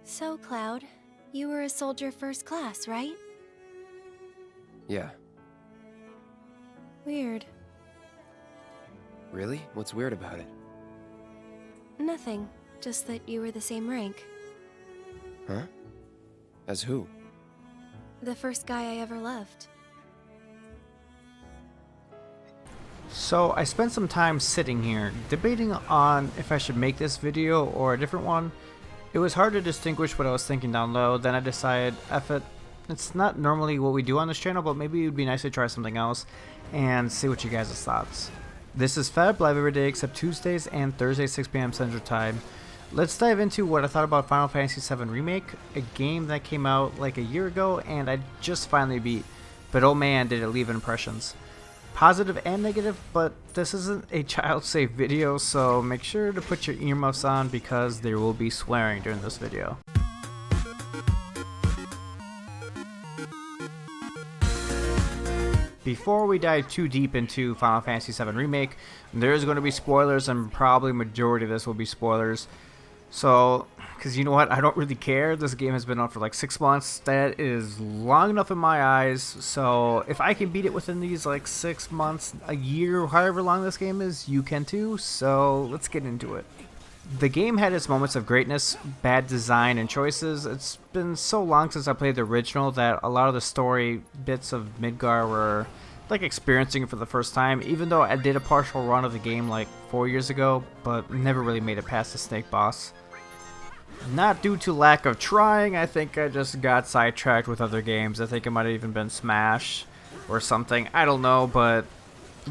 So, Cloud, you were a soldier first class, right? Yeah. Weird. Really? What's weird about it? Nothing. Just that you were the same rank. Huh? As who? The first guy I ever loved. So I spent some time sitting here debating on if I should make this video or a different one. It was hard to distinguish what I was thinking down low. Then I decided, F it. It's not normally what we do on this channel, but maybe it would be nice to try something else and see what you guys' thoughts. This is Feb, live every day except Tuesdays and Thursdays 6 p.m. Central Time. Let's dive into what I thought about Final Fantasy VII Remake, a game that came out like a year ago and I just finally beat. But oh man, did it leave impressions. Positive and negative, but this isn't a child-safe video, so make sure to put your earmuffs on because there will be swearing during this video. Before we dive too deep into Final Fantasy VII Remake, there's going to be spoilers, and probably majority of this will be spoilers. So, because you know what, I don't really care. This game has been out for like 6 months. That is long enough in my eyes. So, if I can beat it within these like 6 months, a year, however long this game is, you can too. So, let's get into it. The game had its moments of greatness, bad design, and choices. It's been so long since I played the original that a lot of the story bits of Midgar were like experiencing it for the first time, even though I did a partial run of the game like 4 years ago, but never really made it past the snake boss. Not due to lack of trying, I think I just got sidetracked with other games. I think it might have even been Smash or something, I don't know, but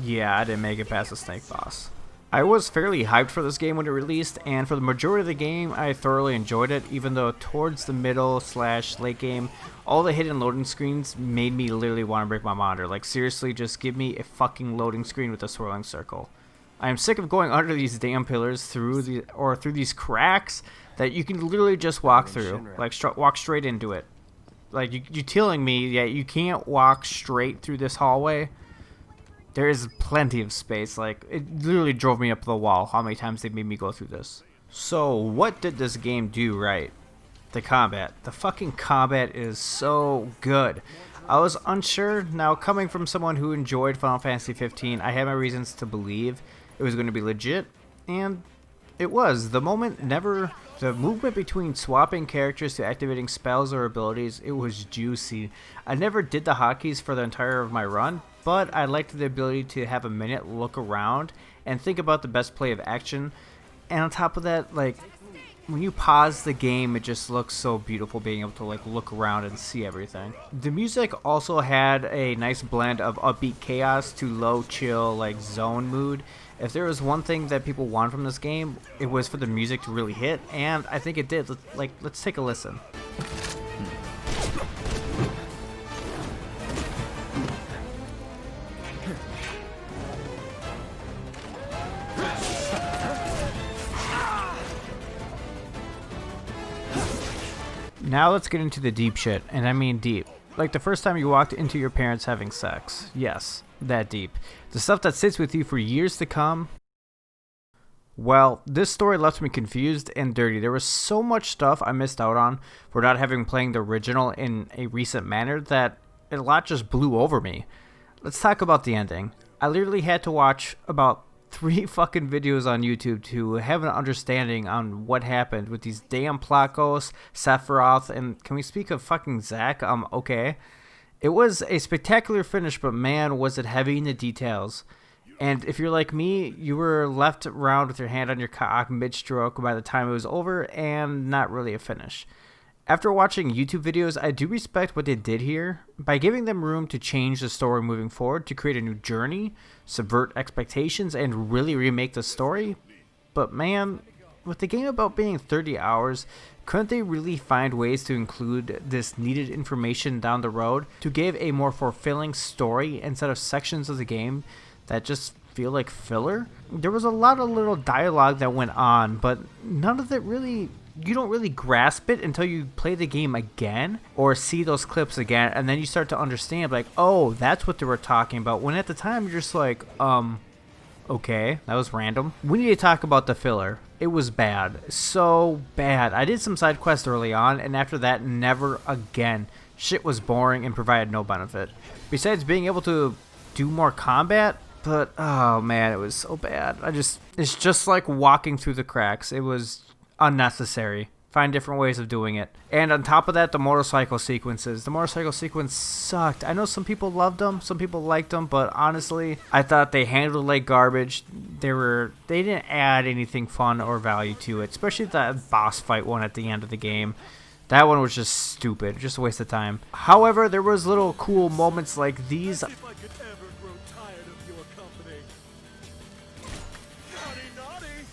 yeah, I didn't make it past the snake boss. I was fairly hyped for this game when it released, and for the majority of the game, I thoroughly enjoyed it, even though towards the middle / late game, all the hidden loading screens made me literally want to break my monitor. Like, seriously, just give me a fucking loading screen with a swirling circle. I am sick of going under these damn pillars through these cracks that you can literally just walk through, like walk straight into it. Like, you're telling me that you can't walk straight through this hallway? There is plenty of space. Like, it literally drove me up the wall how many times they made me go through this. So, what did this game do right? The combat. The fucking combat is so good. I was unsure. Now, coming from someone who enjoyed Final Fantasy 15, I had my reasons to believe it was going to be legit, and it was. The movement between swapping characters to activating spells or abilities, it was juicy. I never did the hotkeys for the entire of my run, but I liked the ability to have a minute, look around, and think about the best play of action. And on top of that, like, when you pause the game, it just looks so beautiful being able to like look around and see everything. The music also had a nice blend of upbeat chaos to low chill like zone mood. If there was one thing that people want from this game, it was for the music to really hit, and I think it did. Let's take a listen. Now let's get into the deep shit, and I mean deep. Like the first time you walked into your parents having sex. Yes, that deep. The stuff that sits with you for years to come. Well, this story left me confused and dirty. There was so much stuff I missed out on for not having played the original in a recent manner that a lot just blew over me. Let's talk about the ending. I literally had to watch about 3 fucking videos on YouTube to have an understanding on what happened with these damn Plakos, Sephiroth, and can we speak of fucking Zack? Okay. It was a spectacular finish, but man, was it heavy in the details. And if you're like me, you were left around with your hand on your cock mid-stroke by the time it was over, and not really a finish. After watching YouTube videos, I do respect what they did here by giving them room to change the story moving forward to create a new journey, subvert expectations, and really remake the story. But man, with the game about being 30 hours, couldn't they really find ways to include this needed information down the road to give a more fulfilling story instead of sections of the game that just feel like filler? There was a lot of little dialogue that went on, but none of it really, you don't really grasp it until you play the game again or see those clips again, and then you start to understand like, oh, that's what they were talking about, when at the time you're just like, Okay, that was random. We need to talk about the filler. It was bad. So bad. I did some side quests early on, and after that, never again. Shit was boring and provided no benefit. Besides being able to do more combat, but oh man, it was so bad. It's just like walking through the cracks. It was unnecessary. Find different ways of doing it. And on top of that, the motorcycle sequences. The motorcycle sequence sucked. I know some people loved them, some people liked them, but honestly, I thought they handled it like garbage. They didn't add anything fun or value to it, especially that boss fight one at the end of the game. That one was just stupid, just a waste of time. However, there was little cool moments like these. If I could ever grow tired of your company. Naughty, naughty!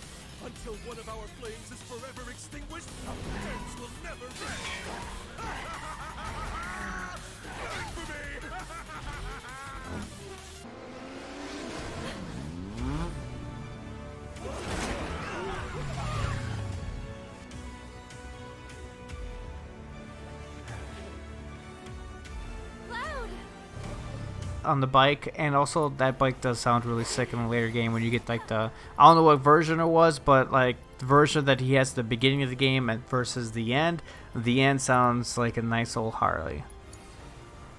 Until one of our flames is forever extinguished, our friends will never rest. Wait for me! Cloud! On the bike, and also that bike does sound really sick in a later game when you get like I don't know what version it was, but like the version that he has at the beginning of the game and versus the end sounds like a nice old Harley.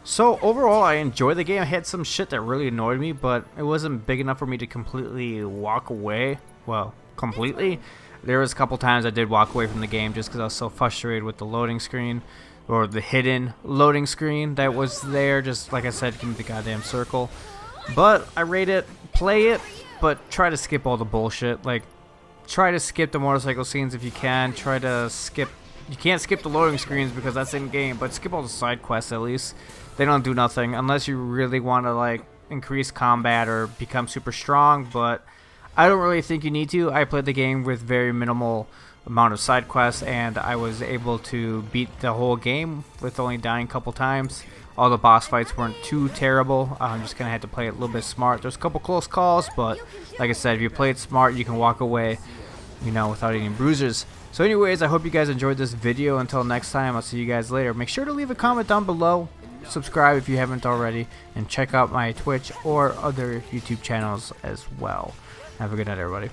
So overall, I enjoyed the game. I had some shit that really annoyed me, but it wasn't big enough for me to completely walk away. Well, completely. There was a couple times I did walk away from the game just because I was so frustrated with the loading screen, or the hidden loading screen that was there. Just like I said, give me the goddamn circle. But I rate it, play it, but try to skip all the bullshit. Like, try to skip the motorcycle scenes if you can. Try to skip. You can't skip the loading screens because that's in game, but skip all the side quests at least. They don't do nothing unless you really want to like increase combat or become super strong. But I don't really think you need to. I played the game with very minimal amount of side quests, and I was able to beat the whole game with only dying a couple times. All the boss fights weren't too terrible. I'm just gonna have to play it a little bit smart. There's a couple close calls, but like I said, if you play it smart, you can walk away, you know, without any bruises. So anyways, I hope you guys enjoyed this video. Until next time, I'll see you guys later. Make sure to leave a comment down below, subscribe if you haven't already, and check out my Twitch or other YouTube channels as well. Have a good night, everybody.